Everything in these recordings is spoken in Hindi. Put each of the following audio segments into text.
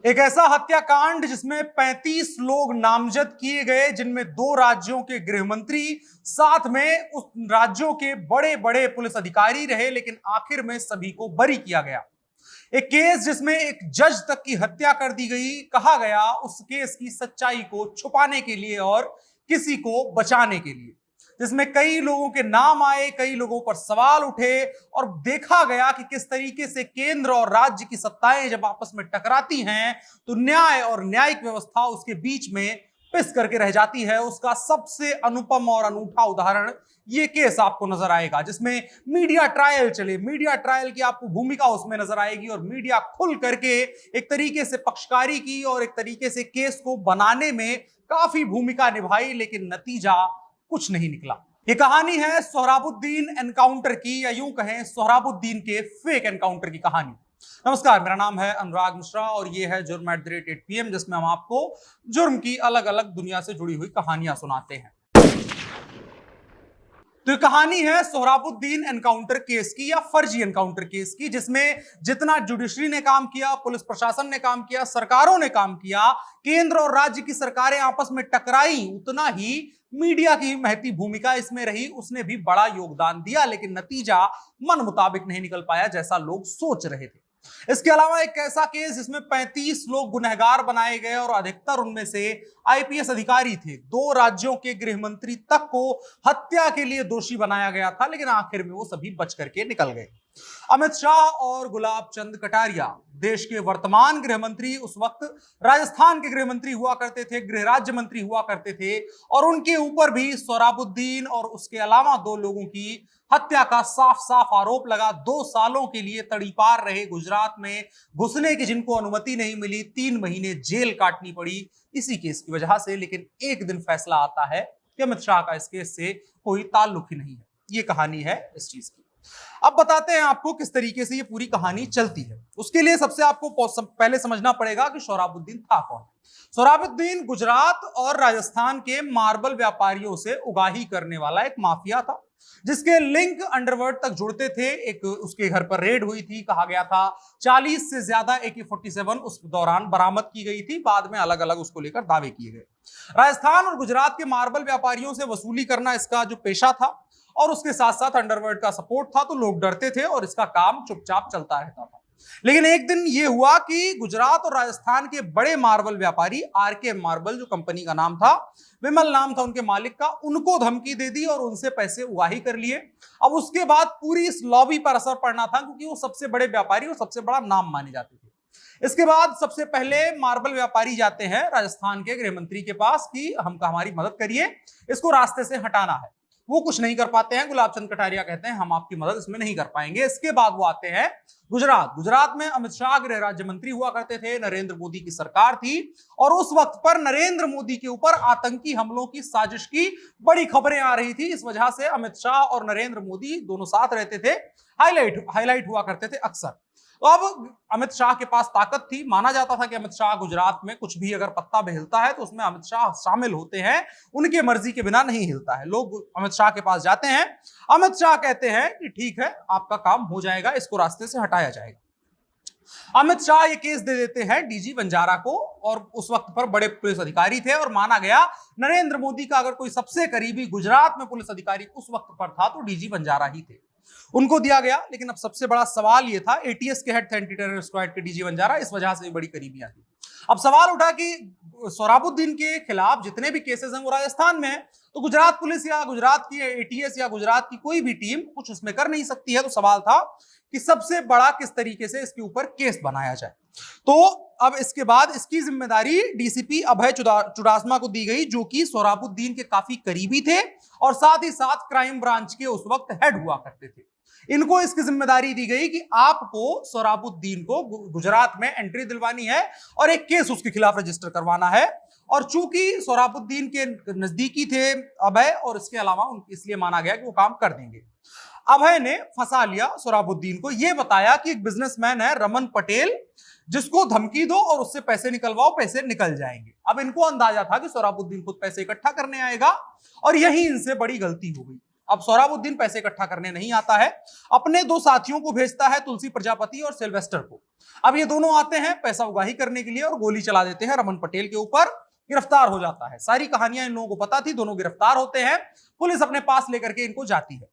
एक ऐसा हत्याकांड जिसमें 35 लोग नामजद किए गए, जिनमें 2 राज्यों के गृह मंत्री साथ में उस राज्यों के बड़े बड़े पुलिस अधिकारी रहे, लेकिन आखिर में सभी को बरी किया गया। एक केस जिसमें एक जज तक की हत्या कर दी गई, कहा गया उस केस की सच्चाई को छुपाने के लिए और किसी को बचाने के लिए, जिसमें कई लोगों के नाम आए, कई लोगों पर सवाल उठे और देखा गया कि किस तरीके से केंद्र और राज्य की सत्ताएं जब आपस में टकराती हैं तो न्याय और न्यायिक व्यवस्था उसके बीच में पिस करके रह जाती है। उसका सबसे अनुपम और अनूठा उदाहरण ये केस आपको नजर आएगा, जिसमें मीडिया ट्रायल चले। मीडिया ट्रायल की आपको भूमिका उसमें नजर आएगी और मीडिया खुल करके एक तरीके से पक्षकारी की और एक तरीके से केस को बनाने में काफी भूमिका निभाई, लेकिन नतीजा कुछ नहीं निकला। ये कहानी है सोहराबुद्दीन एनकाउंटर की, या यूं कहें सोहराबुद्दीन के फेक एनकाउंटर की कहानी। नमस्कार, मेरा नाम है अनुराग मिश्रा और ये है जुर्म @8pm, जिसमें हम आपको जुर्म की अलग अलग दुनिया से जुड़ी हुई कहानियां सुनाते हैं। तो ये कहानी है सोहराबुद्दीन एनकाउंटर केस की या फर्जी एनकाउंटर केस की, जिसमें जितना जुडिशरी ने काम किया, पुलिस प्रशासन ने काम किया, सरकारों ने काम किया, केंद्र और राज्य की सरकारें आपस में टकराई, उतना ही मीडिया की महती भूमिका इसमें रही। उसने भी बड़ा योगदान दिया, लेकिन नतीजा मन मुताबिक नहीं निकल पाया जैसा लोग सोच रहे थे। इसके अलावा एक ऐसा केस जिसमें 35 लोग गुनहगार बनाए गए और अधिकतर उनमें से आईपीएस अधिकारी थे। 2 राज्यों के गृह मंत्री तक को हत्या के लिए दोषी बनाया गया था, लेकिन आखिर में वो सभी बच करके निकल गए। अमित शाह और गुलाब चंद कटारिया देश के वर्तमान गृह मंत्री, उस वक्त राजस्थान के गृह मंत्री हुआ करते थे, गृह राज्य मंत्री हुआ करते थे, और उनके ऊपर भी सोहराबुद्दीन और उसके अलावा 2 लोगों की हत्या का साफ साफ आरोप लगा। 2 सालों के लिए तड़ीपार रहे गुजरात में, घुसने की जिनको अनुमति नहीं मिली, 3 महीने जेल काटनी पड़ी इसी केस की वजह से। लेकिन एक दिन फैसला आता है कि अमित शाह का इस केस से कोई ताल्लुक ही नहीं है। ये कहानी है इस चीज की। अब बताते हैं आपको किस तरीके से ये पूरी कहानी चलती है। उसके लिए सबसे आपको पहले समझना पड़ेगा कि सोहराबुद्दीन था कौन। सोहराबुद्दीन गुजरात और राजस्थान के मार्बल व्यापारियों से उगाही करने वाला एक माफिया था, जिसके लिंक अंडरवर्ल्ड तक जुड़ते थे। एक उसके घर पर रेड हुई थी, कहा गया था 40 से ज्यादा AK-47 उस दौरान बरामद की गई थी। बाद में अलग अलग उसको लेकर दावे किए गए। राजस्थान और गुजरात के मार्बल व्यापारियों से वसूली करना इसका जो पेशा था, और उसके साथ साथ अंडरवर्ल्ड का सपोर्ट था, तो लोग डरते थे और इसका काम चुपचाप चलता रहता था। लेकिन एक दिन यह हुआ कि गुजरात और राजस्थान के बड़े मार्बल व्यापारी RK मार्बल, जो कंपनी का नाम था, विमल नाम था उनके मालिक का, उनको धमकी दे दी और उनसे पैसे उगाही कर लिए। अब उसके बाद पूरी इस लॉबी पर असर पड़ना था, क्योंकि वो सबसे बड़े व्यापारी और सबसे बड़ा नाम माने जाते थे। इसके बाद सबसे पहले मार्बल व्यापारी जाते हैं राजस्थान के गृह मंत्री के पास कि हमारी मदद करिए, इसको रास्ते से हटाना है। वो कुछ नहीं कर पाते हैं। गुलाब चंद कटारिया कहते हैं हम आपकी मदद इसमें नहीं कर पाएंगे। इसके बाद वो आते हैं गुजरात। गुजरात में अमित शाह गृह राज्य मंत्री हुआ करते थे, नरेंद्र मोदी की सरकार थी, और उस वक्त पर नरेंद्र मोदी के ऊपर आतंकी हमलों की साजिश की बड़ी खबरें आ रही थी। इस वजह से अमित शाह और नरेंद्र मोदी दोनों साथ रहते थे, हाईलाइट हुआ करते थे अक्सर। तो अब अमित शाह के पास ताकत थी। माना जाता था कि अमित शाह गुजरात में कुछ भी अगर पत्ता भी हिलता है तो उसमें अमित शाह शामिल होते हैं, उनके मर्जी के बिना नहीं हिलता है। लोग अमित शाह के पास जाते हैं, अमित शाह कहते हैं कि ठीक है, आपका काम हो जाएगा, इसको रास्ते से हटाया जाएगा। अमित शाह ये केस दे देते हैं DG वंजारा को, और उस वक्त पर बड़े पुलिस अधिकारी थे, और माना गया नरेंद्र मोदी का अगर कोई सबसे करीबी गुजरात में पुलिस अधिकारी उस वक्त पर था तो DG वंजारा ही थे, उनको दिया गया। लेकिन अब सबसे बड़ा सवाल यह था, ATS के हेड थे, एंटी टेरर स्क्वाड के DG वंजारा, इस वजह से बड़ी करीबियां थी। अब सवाल उठा कि सोहराबुद्दीन के खिलाफ जितने भी केसेस हैं वो राजस्थान में है, तो गुजरात पुलिस या गुजरात की ATS या गुजरात की कोई भी टीम कुछ उसमें कर नहीं सकती है। तो सवाल था कि सबसे बड़ा किस तरीके से इसके ऊपर केस बनाया जाए। तो अब इसके बाद इसकी जिम्मेदारी DCP अभय चुडासमा को दी गई, जो कि सोहराबुद्दीन के काफी करीबी थे और साथ ही साथ क्राइम ब्रांच के उस वक्त हेड हुआ करते थे। इनको इसकी जिम्मेदारी दी गई कि आपको सोहराबुद्दीन को गुजरात में एंट्री दिलवानी है और एक केस उसके खिलाफ रजिस्टर करवाना है। और चूंकि सोहराबुद्दीन के नजदीकी थे अभय, और इसके अलावा इसलिए माना गया कि वो काम कर देंगे। अभय ने फंसा लिया सोहराबुद्दीन को, यह बताया कि एक बिजनेसमैन है रमन पटेल, जिसको धमकी दो और उससे पैसे निकलवाओ, पैसे निकल जाएंगे। अब इनको अंदाजा था कि सोहराबुद्दीन खुद पैसे इकट्ठा करने आएगा, और यही इनसे बड़ी गलती हो गई। अब सोहराबुद्दीन पैसे इकट्ठा करने नहीं आता है, अपने दो साथियों को भेजता है, तुलसी प्रजापति और सिल्वेस्टर को। अब ये दोनों आते हैं पैसा उगाही करने के लिए और गोली चला देते हैं रमन पटेल के ऊपर, गिरफ्तार हो जाता है। सारी कहानियां इन लोगों को पता थी, दोनों गिरफ्तार होते हैं, पुलिस अपने पास लेकर के इनको जाती है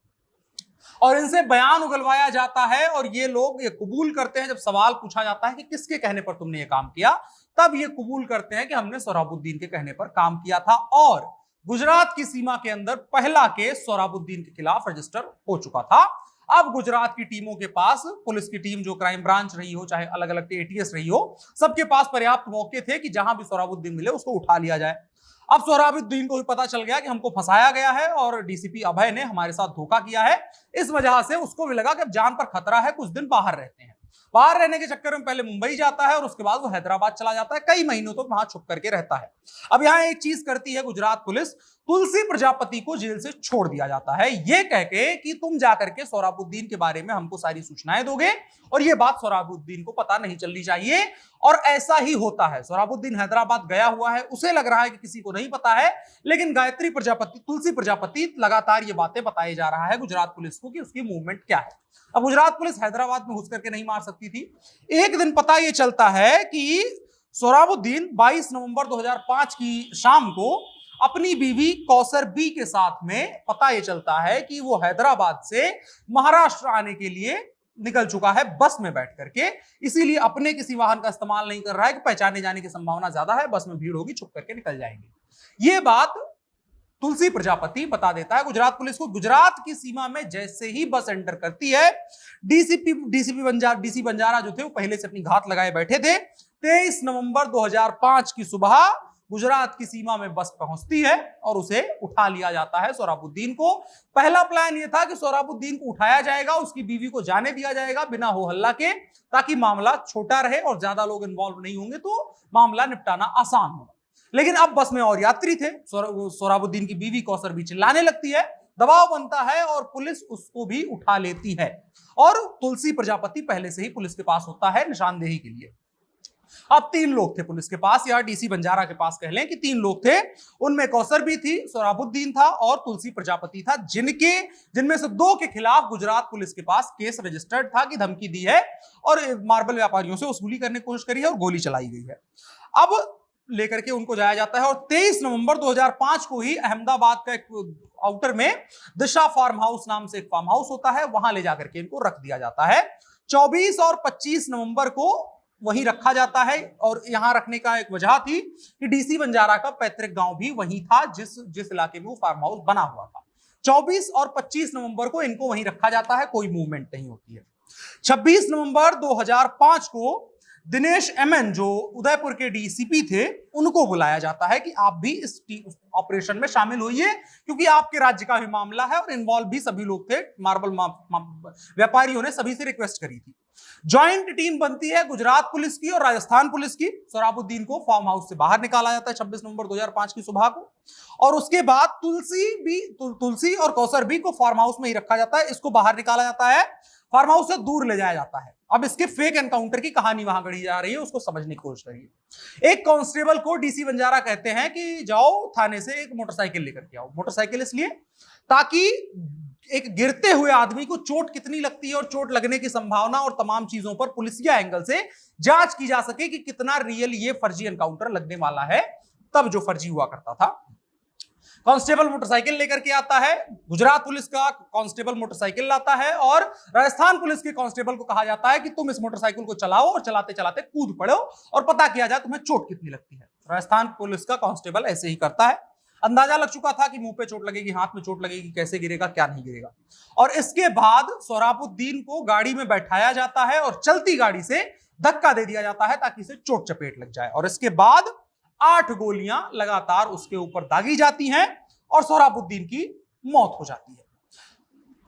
और इनसे बयान उगलवाया जाता है और ये लोग ये कबूल करते हैं। जब सवाल पूछा जाता है कि किसके कहने पर तुमने ये काम किया, तब ये कबूल करते हैं कि हमने सोहराबुद्दीन के कहने पर काम किया था और गुजरात की सीमा के अंदर पहला केस सोहराबुद्दीन के खिलाफ रजिस्टर हो चुका था। अब गुजरात की टीमों के पास, पुलिस की टीम जो क्राइम ब्रांच रही हो चाहे अलग अलग एटीएस रही हो, सबके पास पर्याप्त मौके थे कि जहां भी सोहराबुद्दीन मिले उसको उठा लिया जाए। अब सोहराबुद्दीन को भी पता चल गया कि हमको फंसाया गया है और डीसीपी अभय ने हमारे साथ धोखा किया है। इस वजह से उसको भी लगा कि अब जान पर खतरा है, कुछ दिन बाहर रहते हैं। बाहर रहने के चक्कर में पहले मुंबई जाता है और उसके बाद वो हैदराबाद चला जाता है, कई महीनों तक वहां छुप करके रहता है। अब यहां एक चीज करती है गुजरात पुलिस, तुलसी प्रजापति को जेल से छोड़ दिया जाता है, ये कह के कि तुम जाकर के सोहराबुद्दीन के बारे में हमको सारी सूचनाएं दोगे और ये बात सोहराबुद्दीन को पता नहीं चलनी चाहिए। और ऐसा ही होता है। सोहराबुद्दीन हैदराबाद गया हुआ है, उसे लग रहा है कि किसी को नहीं पता है, लेकिन गायत्री प्रजापति, तुलसी प्रजापति लगातार ये बातें बताई जा रहा है गुजरात पुलिस को कि उसकी मूवमेंट क्या है। अब गुजरात पुलिस हैदराबाद में घुस करके नहीं मार सकती थी। एक दिन पता ये चलता है कि सोहराबुद्दीन 22 नवंबर 2005 की शाम को अपनी बीवी कौसर बी के साथ में, पता ये चलता है कि वो हैदराबाद से महाराष्ट्र आने के लिए निकल चुका है बस में बैठ करके, इसीलिए अपने किसी वाहन का इस्तेमाल नहीं कर रहा है कि पहचाने जाने की संभावना ज्यादा है, बस में भीड़ होगी, छुप करके निकल जाएंगे। ये बात तुलसी प्रजापति बता देता है गुजरात पुलिस को। गुजरात की सीमा में जैसे ही बस एंटर करती है, डीसी बंजारा जो थे वो पहले से अपनी घात लगाए बैठे थे। 23 नवंबर 2005 की सुबह गुजरात की सीमा में बस पहुंचती है और उसे उठा लिया जाता है सोहराबुद्दीन को। पहला प्लान यह था कि सोहराबुद्दीन को उठाया जाएगा, उसकी बीवी को जाने दिया जाएगा बिना हो हल्ला के, ताकि मामला छोटा रहे और ज्यादा लोग इन्वॉल्व नहीं होंगे तो मामला निपटाना आसान होगा। लेकिन अब बस में और यात्री थे, सोहराबुद्दीन की बीवी कौसर भी चिल्लाने लगती है, दबाव बनता है और पुलिस उसको भी उठा लेती है। और तुलसी प्रजापति पहले से ही पुलिस के पास होता है निशानदेही के लिए। अब 3 लोग थे पुलिस के पास, या डीसी बंजारा के पास कह लें कि 3 लोग थे। उनमें कौसर भी थी, सोहराबुद्दीन था और तुलसी प्रजापति था, जिनमें से 2 के खिलाफ गुजरात पुलिस के पास केस रजिस्टर्ड था कि धमकी दी है और मार्बल व्यापारियों से वसूली करने की कोशिश करी है और गोली चलाई गई है। अब लेकर के उनको जाया जाता है और 23 नवंबर 2005 को ही अहमदाबाद का एक आउटर में दिशा फार्म हाउस नाम से एक फार्म हाउस होता है, वहां ले जाकर के इनको रख दिया जाता है। 24 और 25 नवंबर को वहीं रखा जाता है और यहां रखने का एक वजह थी कि डीसी बंजारा का पैतृक गांव भी वहीं था जिस इलाके में वो फार्म हाउस बना हुआ था। 24 और 25 नवंबर को इनको वहीं रखा जाता है, कोई मूवमेंट नहीं होती है। 26 नवंबर 2005 को दिनेश एमएन जो उदयपुर के डीसीपी थे, उनको बुलाया जाता है कि आप भी इस ऑपरेशन में शामिल होइए, क्योंकि आपके राज्य का भी मामला है और इन्वॉल्व भी सभी लोग थे। मार्बल व्यापारियों ने सभी से रिक्वेस्ट करी थी। ज्वाइंट टीम बनती है गुजरात पुलिस की और राजस्थान पुलिस की। सोहराबुद्दीन को फार्म हाउस से बाहर निकाला जाता है 26 नवंबर 2005 की सुबह को, और उसके बाद तुलसी और कौसर बी को फार्म हाउस में ही रखा जाता है। इसको बाहर निकाला जाता है, फार्म हाउस से दूर ले जाया जाता है। अब इसके फेक एनकाउंटर की कहानी वहां गढ़ी जा रही है, उसको समझने की कोशिश करिए। एक कांस्टेबल को डीसी बंजारा कहते हैं कि जाओ थाने से एक मोटरसाइकिल लेकर के आओ। मोटरसाइकिल इसलिए ताकि एक गिरते हुए आदमी को चोट कितनी लगती है और चोट लगने की संभावना और तमाम चीजों पर पुलिसिया एंगल से जांच की जा सके कि कितना रियल ये फर्जी एनकाउंटर लगने वाला है, तब जो फर्जी हुआ करता था। कांस्टेबल मोटरसाइकिल लेकर के आता है, गुजरात पुलिस का कांस्टेबल मोटरसाइकिल लाता है और राजस्थान पुलिस के कांस्टेबल को कहा जाता है कि तुम इस मोटरसाइकिल को चलाओ और चलाते चलाते कूद पड़ो और पता किया जाए तुम्हें चोट कितनी लगती है। राजस्थान पुलिस का कांस्टेबल ऐसे ही करता है। अंदाजा लग चुका था कि मुंह पे चोट लगेगी, हाथ में चोट लगेगी, कैसे गिरेगा क्या नहीं गिरेगा। और इसके बाद सोहराबुद्दीन को गाड़ी में बैठाया जाता है और चलती गाड़ी से धक्का दे दिया जाता है ताकि इसे चोट चपेट लग जाए। और इसके बाद 8 गोलियां लगातार उसके ऊपर दागी जाती हैं और सोहराबुद्दीन की मौत हो जाती है।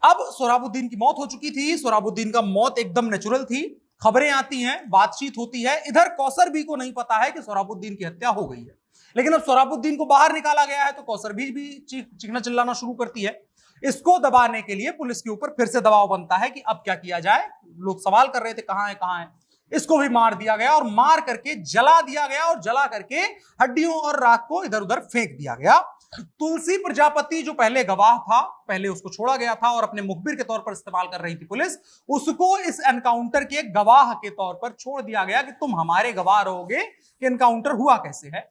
अब सोहराबुद्दीन की मौत हो चुकी थी, सोहराबुद्दीन का मौत एकदम नेचुरल थी। खबरें आती हैं, बातचीत होती है। इधर कौसर बी को नहीं पता है कि सोहराबुद्दीन की हत्या हो गई है, लेकिन अब सोहराबुद्दीन को बाहर निकाला गया है तो कौसर बी भी चीखना चिल्लाना शुरू करती है। इसको दबाने के लिए पुलिस के ऊपर फिर से दबाव बनता है कि अब क्या किया जाए। लोग सवाल कर रहे थे कहां है कहां है, इसको भी मार दिया गया और मार करके जला दिया गया और जला करके हड्डियों और राख को इधर उधर फेंक दिया गया। तुलसी प्रजापति जो पहले गवाह था, पहले उसको छोड़ा गया था और अपने मुखबिर के तौर पर इस्तेमाल कर रही थी पुलिस, उसको इस एनकाउंटर के गवाह के तौर पर छोड़ दिया गया कि तुम हमारे गवाह रहोगे कि एनकाउंटर हुआ कैसे है।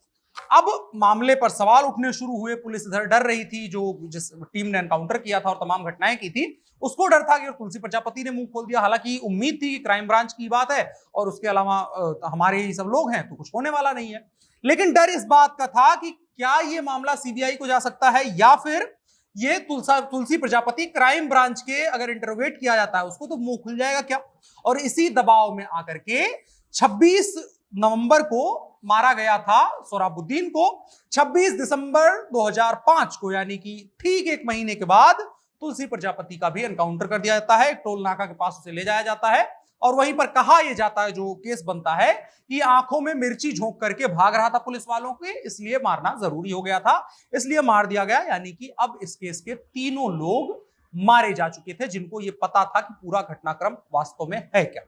अब मामले पर सवाल उठने शुरू हुए। पुलिस इधर डर रही थी, जो जिस टीम ने एनकाउंटर किया था और तमाम घटनाएं की थी उसको डर था कि तुलसी प्रजापति ने मुंह खोल दिया। हालांकि उम्मीद थी कि क्राइम ब्रांच की बात है और उसके अलावा हमारे ही सब लोग हैं तो कुछ होने वाला नहीं है, लेकिन डर इस बात का था कि क्या ये मामला सीबीआई को जा सकता है या फिर ये तुलसी प्रजापति क्राइम ब्रांच के अगर इंटरोगेट किया जाता है उसको तो मुंह खुल जाएगा क्या। और इसी दबाव में आकर के 26 नवंबर को मारा गया था सोहराबुद्दीन को। 26 दिसंबर 2005 को यानी कि ठीक एक महीने के बाद तुलसी प्रजापति का भी एनकाउंटर कर दिया जाता है। एक टोल नाका के पास उसे ले जाया जाता है और वहीं पर कहा यह जाता है, जो केस बनता है, कि आंखों में मिर्ची झोंक करके भाग रहा था पुलिस वालों के, इसलिए मारना जरूरी हो गया था, इसलिए मार दिया गया। यानी कि अब इस केस के तीनों लोग मारे जा चुके थे जिनको यह पता था कि पूरा घटनाक्रम वास्तव में है क्या।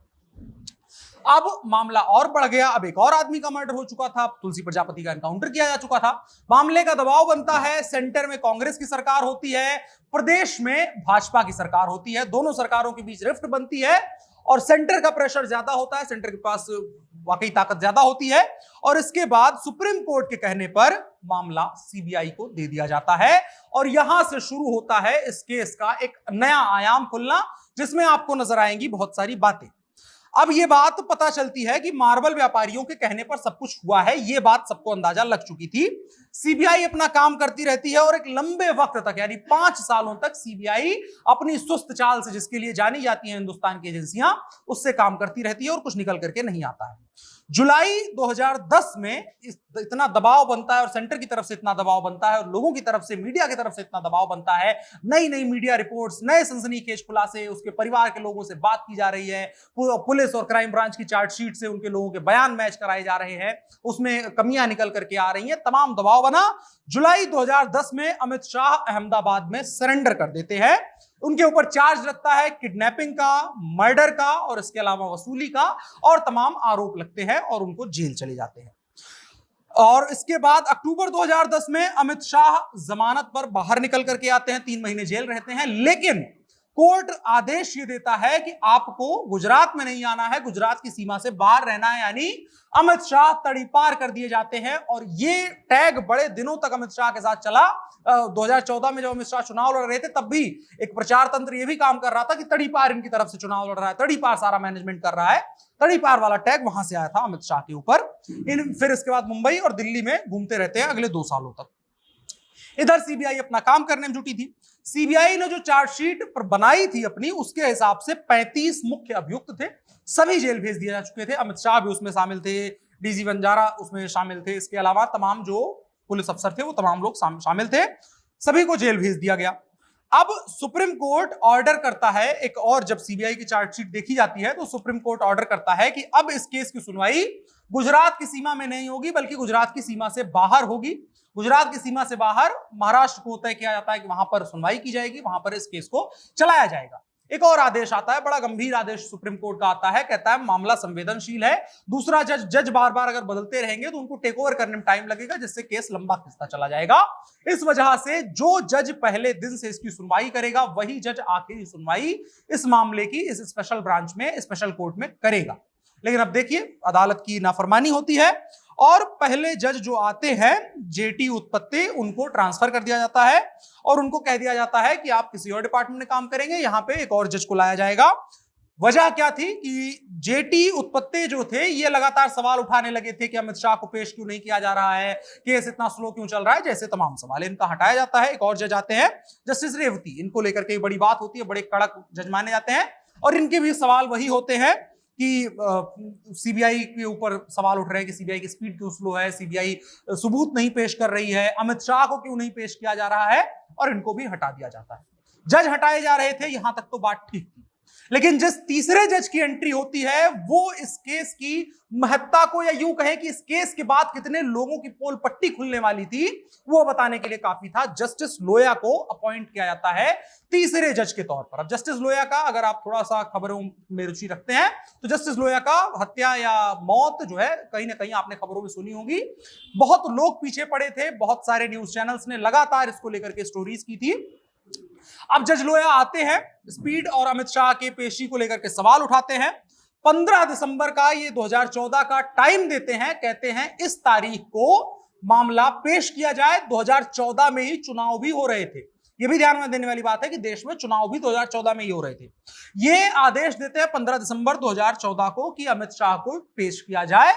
अब मामला और बढ़ गया। अब एक और आदमी का मर्डर हो चुका था, तुलसी प्रजापति का एनकाउंटर किया जा चुका था। मामले का दबाव बनता है। सेंटर में कांग्रेस की सरकार होती है, प्रदेश में भाजपा की सरकार होती है। दोनों सरकारों के बीच रिफ्ट बनती है और सेंटर का प्रेशर ज्यादा होता है, सेंटर के पास वाकई ताकत ज्यादा होती है। और इसके बाद सुप्रीम कोर्ट के कहने पर मामला सीबीआई को दे दिया जाता है और यहां से शुरू होता है इस केस का एक नया आयाम खुलना, जिसमें आपको नजर आएंगी बहुत सारी बातें। अब यह बात पता चलती है कि मार्बल व्यापारियों के कहने पर सब कुछ हुआ है, यह बात सबको अंदाजा लग चुकी थी। सीबीआई अपना काम करती रहती है और एक लंबे वक्त तक यानी 5 सालों तक सीबीआई अपनी सुस्त चाल से, जिसके लिए जानी जाती है हिंदुस्तान की एजेंसियां, उससे काम करती रहती है और कुछ निकल करके नहीं आता है। जुलाई 2010 में इतना दबाव बनता है और सेंटर की तरफ से इतना दबाव बनता है और लोगों की तरफ से, मीडिया की तरफ से इतना दबाव बनता है, नई नई मीडिया रिपोर्ट्स, नए सनसनीखेज खुलासे, उसके परिवार के लोगों से बात की जा रही है, पुलिस और क्राइम ब्रांच की चार्जशीट से उनके लोगों के बयान मैच कराए जा रहे हैं, उसमें कमियां निकल करके आ रही हैं, तमाम दबाव बना। जुलाई 2010 में अमित शाह अहमदाबाद में सरेंडर कर देते हैं। उनके ऊपर चार्ज लगता है किडनैपिंग का, मर्डर का और इसके अलावा वसूली का, और तमाम आरोप लगते हैं और उनको जेल चले जाते हैं। और इसके बाद अक्टूबर 2010 में अमित शाह जमानत पर बाहर निकल करके आते हैं, 3 महीने जेल रहते हैं, लेकिन कोर्ट आदेश ये देता है कि आपको गुजरात में नहीं आना है, गुजरात की सीमा से बाहर रहना है, यानी अमित शाह तड़ीपार कर दिए जाते हैं। और ये टैग बड़े दिनों तक अमित शाह के साथ चला। 2014 में जब अमित शाह चुनाव लड़ रहे थे तब भी एक प्रचार तंत्र ये भी काम कर रहा था कि तड़ीपार इनकी तरफ से चुनाव लड़ रहा है, तड़ीपार सारा मैनेजमेंट कर रहा है। तड़ीपार वाला टैग वहां से आया था अमित शाह के ऊपर। फिर इसके बाद मुंबई और दिल्ली में घूमते रहते हैं अगले 2 सालों तक। इधर सीबीआई अपना काम करने में जुटी थी। सीबीआई ने जो चार्जशीट पर बनाई थी अपनी, उसके हिसाब से 35 मुख्य अभियुक्त थे, सभी जेल भेज दिए जा चुके थे। अमित शाह भी उसमें शामिल थे, डीजी बंजारा उसमें शामिल थे, इसके अलावा तमाम जो पुलिस अफसर थे वो तमाम लोग शामिल थे, सभी को जेल भेज दिया गया। अब सुप्रीम कोर्ट ऑर्डर करता है एक और, जब सीबीआई की चार्जशीट देखी जाती है तो सुप्रीम कोर्ट ऑर्डर करता है कि अब इस केस की सुनवाई गुजरात की सीमा में नहीं होगी बल्कि गुजरात की सीमा से बाहर होगी। गुजरात की सीमा से बाहर महाराष्ट्र को तय किया जाता है कि वहां पर सुनवाई की जाएगी, वहां पर इस केस को चलाया जाएगा। एक और आदेश आता है, बड़ा गंभीर आदेश सुप्रीम कोर्ट का आता है, कहता है मामला संवेदनशील है, दूसरा जज बार बार अगर बदलते रहेंगे तो उनको टेक ओवर करने में टाइम लगेगा, जिससे केस लंबा खिंचता चला जाएगा। इस वजह से जो जज पहले दिन से इसकी सुनवाई करेगा वही जज आखिरी सुनवाई इस मामले की इस स्पेशल ब्रांच में, स्पेशल कोर्ट में करेगा। लेकिन अब देखिए अदालत की नाफरमानी होती है और पहले जज जो आते हैं जेटी उत्पत्ति, उनको ट्रांसफर कर दिया जाता है और उनको कह दिया जाता है कि आप किसी और डिपार्टमेंट में काम करेंगे, यहां पे एक और जज को लाया जाएगा। वजह क्या थी कि जेटी उत्पत्ति जो थे ये लगातार सवाल उठाने लगे थे कि अमित शाह को पेश क्यों नहीं किया जा रहा है, केस इतना स्लो क्यों चल रहा है, जैसे तमाम सवाल इनका हटाया जाता है। एक और जज आते हैं जस्टिस रेवती, इनको लेकर के बड़ी बात होती है, बड़े कड़क जज माने जाते हैं और इनके भी सवाल वही होते हैं कि सीबीआई के ऊपर सवाल उठ रहे हैं कि सीबीआई की स्पीड क्यों स्लो है, सीबीआई सबूत नहीं पेश कर रही है, अमित शाह को क्यों नहीं पेश किया जा रहा है, और इनको भी हटा दिया जाता है। जज हटाए जा रहे थे, यहां तक तो बात ठीक थी। लेकिन जिस तीसरे जज की एंट्री होती है वो इस केस की महत्ता को, या यूं कहें कि इस केस के बाद कितने लोगों की पोल पट्टी खुलने वाली थी, वो बताने के लिए काफी था। जस्टिस लोया को अपॉइंट किया जाता है तीसरे जज के तौर पर। अब जस्टिस लोया का, अगर आप थोड़ा सा खबरों में रुचि रखते हैं, तो जस्टिस लोया का हत्या या मौत जो है कहीं ना कहीं आपने खबरों में सुनी होगी। बहुत लोग पीछे पड़े थे, बहुत सारे न्यूज चैनल्स ने लगातार इसको लेकर के स्टोरीज की थी। अब जज लोया आते हैं, स्पीड और अमित शाह के पेशी को लेकर के सवाल उठाते हैं। 15 दिसंबर का ये 2014 का टाइम देते हैं, कहते हैं इस तारीख को मामला पेश किया जाए। 2014 में ही चुनाव भी हो रहे थे, ये भी ध्यान में देने वाली बात है कि देश में चुनाव भी 2014 में ही हो रहे थे। ये आदेश देते हैं 15 दिसंबर 2014 को कि अमित शाह को पेश किया जाए।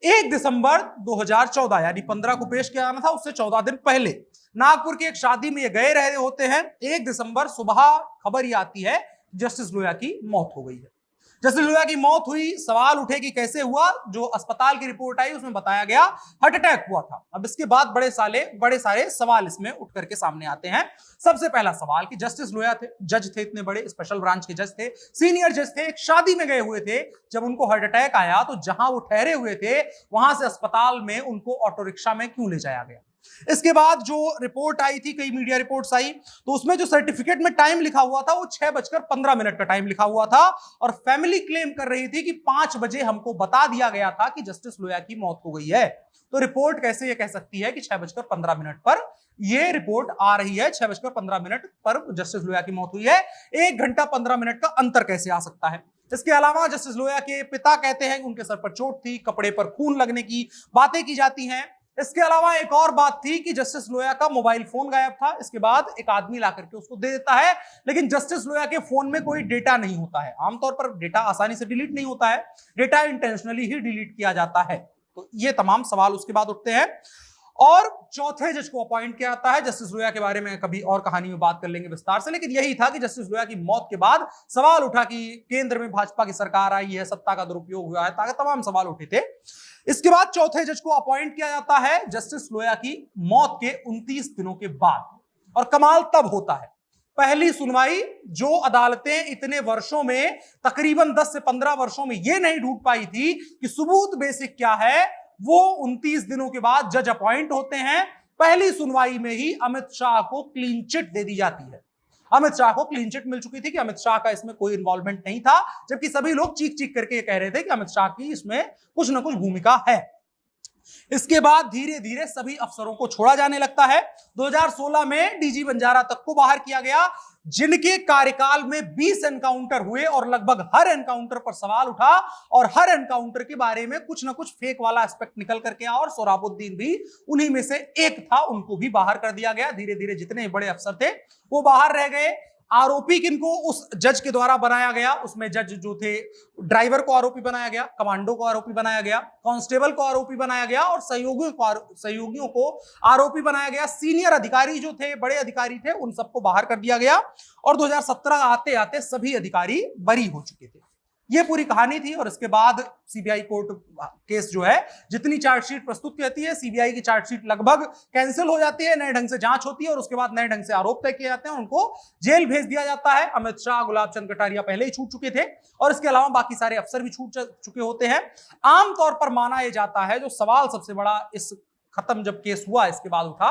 1 दिसंबर 2014 यानी 15 को पेश किया जाना था, उससे 14 दिन पहले नागपुर की एक शादी में ये गए रहे होते हैं। 1 दिसंबर सुबह खबर ये आती है जस्टिस लोया की मौत हो गई है। जस्टिस लोया की मौत हुई, सवाल उठे कि कैसे हुआ। जो अस्पताल की रिपोर्ट आई उसमें बताया गया हार्ट अटैक हुआ था। अब इसके बाद बड़े सारे सवाल इसमें उठ करके सामने आते हैं। सबसे पहला सवाल कि जस्टिस लोया थे, जज थे, इतने बड़े स्पेशल ब्रांच के जज थे, सीनियर जज थे, एक शादी में गए हुए थे। जब उनको हार्ट अटैक आया तो जहां वो ठहरे हुए थे वहां से अस्पताल में उनको ऑटो रिक्शा में क्यों ले जाया गया। इसके बाद जो रिपोर्ट आई थी, कई मीडिया रिपोर्ट्स आई, तो उसमें जो सर्टिफिकेट में टाइम लिखा हुआ था वो 6:15 का टाइम लिखा हुआ था, और फैमिली क्लेम कर रही थी कि 5 बजे हमको बता दिया गया था कि जस्टिस लोया की मौत हो गई है। तो रिपोर्ट कैसे ये कह सकती है कि 6:15 पर ये रिपोर्ट आ रही है, 6:15 पर जस्टिस लोया की मौत हुई है। 1 घंटा 15 मिनट का अंतर कैसे आ सकता है। इसके अलावा जस्टिस लोया के पिता कहते हैं कि उनके सर पर चोट थी, कपड़े पर खून लगने की बातें की जाती हैं। इसके अलावा एक और बात थी कि जस्टिस लोया का मोबाइल फोन गायब था। इसके बाद एक आदमी ला करके उसको दे देता है, लेकिन जस्टिस लोया के फोन में कोई डेटा नहीं होता है। आमतौर पर डेटा आसानी से डिलीट नहीं होता है, डेटा इंटेंशनली ही डिलीट किया जाता है। तो ये तमाम सवाल उसके बाद उठते हैं, और चौथे जज को अपॉइंट किया जाता है। जस्टिस लोया के बारे में कभी और कहानी में बात कर लेंगे विस्तार से, लेकिन यही था कि जस्टिस लोया की मौत के बाद सवाल उठा कि केंद्र में भाजपा की सरकार आई है, सत्ता का दुरुपयोग हुआ है, ताकि तमाम सवाल उठे थे। इसके बाद चौथे जज को अपॉइंट किया जाता है जस्टिस लोया की मौत के 29 दिनों के बाद। और कमाल तब होता है, पहली सुनवाई जो अदालतें इतने वर्षों में, तकरीबन 10 से 15 वर्षों में ये नहीं ढूंढ पाई थी कि सबूत बेसिक क्या है, वो 29 दिनों के बाद जज अपॉइंट होते हैं। पहली सुनवाई में ही अमित शाह को क्लीन चिट दे दी जाती है। अमित शाह को क्लीन चिट मिल चुकी थी कि अमित शाह का इसमें कोई इन्वॉल्वमेंट नहीं था, जबकि सभी लोग चीख चीख करके ये कह रहे थे कि अमित शाह की इसमें कुछ ना कुछ भूमिका है। इसके बाद धीरे धीरे सभी अफसरों को छोड़ा जाने लगता है। 2016 में डीजी बंजारा तक को बाहर किया गया, जिनके कार्यकाल में 20 एनकाउंटर हुए और लगभग हर एनकाउंटर पर सवाल उठा, और हर एनकाउंटर के बारे में कुछ ना कुछ फेक वाला एस्पेक्ट निकल करके आया, और सोहराबुद्दीन भी उन्हीं में से एक था, उनको भी बाहर कर दिया गया। धीरे धीरे जितने बड़े अफसर थे वो बाहर रह गए। आरोपी किनको उस जज के द्वारा बनाया गया, उसमें जज जो थे, ड्राइवर को आरोपी बनाया गया, कमांडो को आरोपी बनाया गया, कांस्टेबल को आरोपी बनाया गया, और सहयोगियों को आरोपी बनाया गया। सीनियर अधिकारी जो थे, बड़े अधिकारी थे, उन सबको बाहर कर दिया गया, और 2017 आते आते सभी अधिकारी बरी हो चुके थे। ये पूरी कहानी थी। और इसके बाद सीबीआई कोर्ट केस जो है, जितनी चार्जशीट प्रस्तुत कहती है, सीबीआई की चार्जशीट लगभग कैंसिल हो जाती है, नए ढंग से जांच होती है, और उसके बाद नए ढंग से आरोप तय किए जाते हैं, उनको जेल भेज दिया जाता है। अमित शाह, गुलाब चंद कटारिया पहले ही छूट चुके थे, और इसके अलावा बाकी सारे अफसर भी छूट चुके होते हैं। आमतौर पर माना यह जाता है, जो सवाल सबसे बड़ा इस खत्म जब केस हुआ इसके बाद उठा,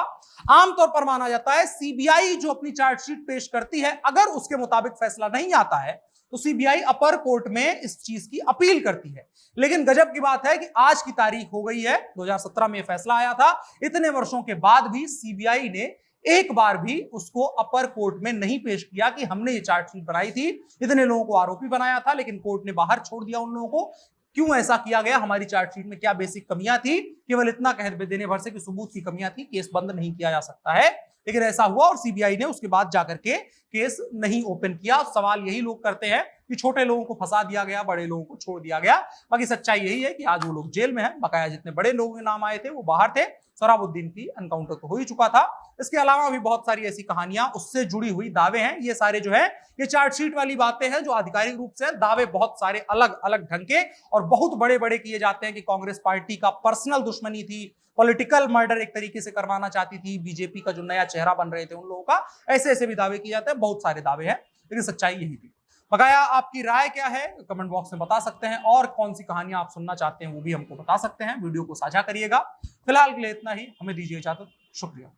आमतौर पर माना जाता है सीबीआई जो अपनी चार्जशीट पेश करती है, अगर उसके मुताबिक फैसला नहीं आता है तो सीबीआई अपर कोर्ट में इस चीज की अपील करती है। लेकिन गजब की बात है कि आज की तारीख हो गई है, 2017 में फैसला आया था, इतने वर्षों के बाद भी सीबीआई ने एक बार भी उसको अपर कोर्ट में नहीं पेश किया कि हमने ये चार्जशीट बनाई थी, इतने लोगों को आरोपी बनाया था, लेकिन कोर्ट ने बाहर छोड़ दिया उन लोगों को। क्यों ऐसा किया गया, हमारी चार्जशीट में क्या बेसिक कमियां थी, केवल इतना कह देने भर से कि सबूत की कमियां थी, केस बंद नहीं किया जा सकता है। लेकिन ऐसा हुआ, और सीबीआई ने उसके बाद जाकर के केस नहीं ओपन किया। सवाल यही लोग करते हैं कि छोटे लोगों को फंसा दिया गया, बड़े लोगों को छोड़ दिया गया। बाकी सच्चाई यही है कि आज वो लोग जेल में हैं, बकाया जितने बड़े लोगों के नाम आए थे वो बाहर थे। सोहराबुद्दीन की एनकाउंटर तो हो ही चुका था। इसके अलावा भी बहुत सारी ऐसी कहानियां, उससे जुड़ी हुई दावे हैं। ये सारे जो है, ये चार्जशीट वाली बातें हैं जो आधिकारिक रूप से, दावे बहुत सारे अलग अलग ढंग के और बहुत बड़े बड़े किए जाते हैं कि कांग्रेस पार्टी का पर्सनल दुश्मनी थी, पॉलिटिकल मर्डर एक तरीके से करवाना चाहती थी, बीजेपी का जो नया चेहरा बन रहे थे उन लोगों का, ऐसे ऐसे भी दावे किए जाते हैं। बहुत सारे दावे हैं, लेकिन सच्चाई यही थी। बकाया आपकी राय क्या है कमेंट बॉक्स में बता सकते हैं, और कौन सी कहानियां आप सुनना चाहते हैं वो भी हमको बता सकते हैं। वीडियो को साझा करिएगा। फिलहाल के लिए इतना ही, हमें दीजिए इजाजत। शुक्रिया।